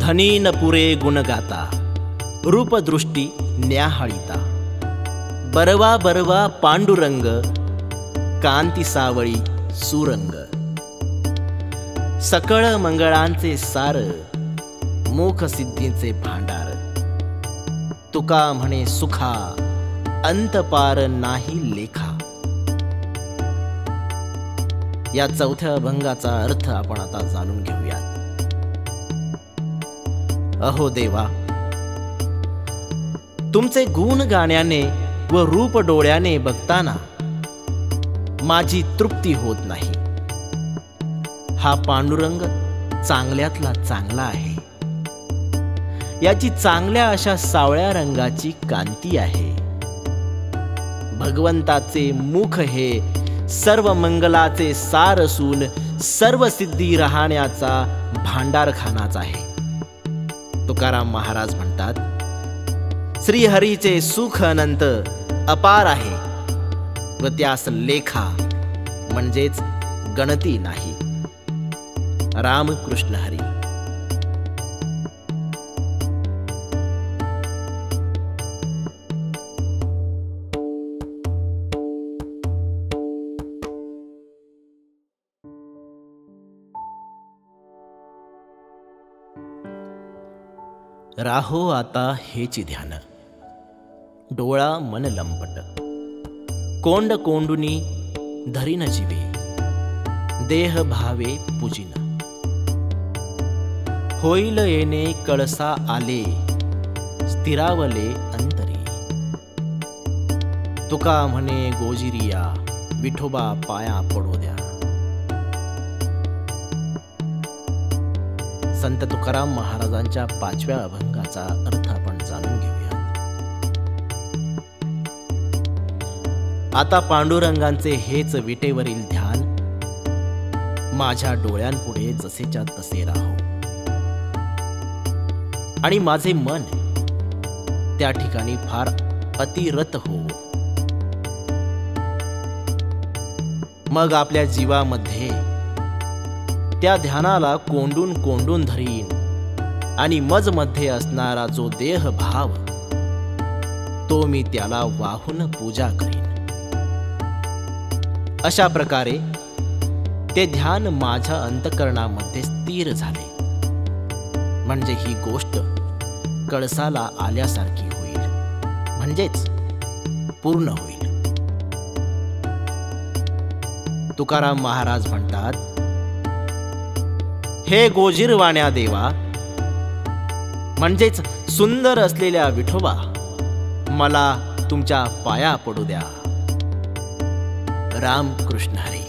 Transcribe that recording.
घनी न पुरे गुण गाता, रूपदृष्टी न्याहाळीता. बरवा बरवा पांडुरंग, कांती सावळी सुरंग. सकळ मंगळांचे सार, मुख सिद्धींचे भांडार. तुका म्हणे सुखा, अंत पार नाही लेखा. या चौथ्या अभंगाचा अर्थ आपण आता जाणून घेऊयात. अहो देवा, तुमचे गुण गाण्याने व रूप डोळ्याने बघताना माझी तृप्ती होत नाही. हा पांडुरंग चांगल्यातला चांगला आहे. याची चांगल्या अशा सावळ्या रंगाची कांती आहे. भगवंताचे मुख हे सर्व मंगलाचे सार असून सर्व सिद्धी राहण्याचा भांडारखानाच आहे. तुकाराम महाराज म्हणतात, श्रीहरीचे सुख अनंत अपार आहे व त्यास लेखा म्हणजेच गणती नाही. रामकृष्ण हरी. राहो आता हेची ध्यान, डोळा मन लंपट. कोंड कोंडुनी धरीन जीवे, देह भावे पूजिन. होईल येणे कळसा आले, स्थिरावले अंतरी. तुका म्हणे गोजिरिया, विठोबा पाया पडो द्या. संत तुकाराम महाराजांच्या 5व्या अभंगाचा अर्थ आपण जाणून घेऊया. आता पांडुरंगांचे हेच विटेवरील ध्यान माझ्या डोळ्यांपुढे जसेच्या तसे राहो आणि माझे मन त्या ठिकाणी फार अतिरत हो. मग आपल्या जीवामध्ये त्या ध्यानाला कोंडून कोंडून धरीन आणि मजमध्ये असणारा जो देह भाव तो मी त्याला वाहून पूजा करीन. अशा प्रकारे ते ध्यान माझ्या अंतकरणामध्ये स्थिर झाले म्हणजे ही गोष्ट कळसाला आल्यासारखी होईल, म्हणजेच पूर्ण होईल. तुकाराम महाराज म्हणतात, हे गोजिरवाण्या देवा म्हणजेच सुंदर असलेल्या विठोबा, मला तुमच्या पाया पडू द्या. रामकृष्ण हरी.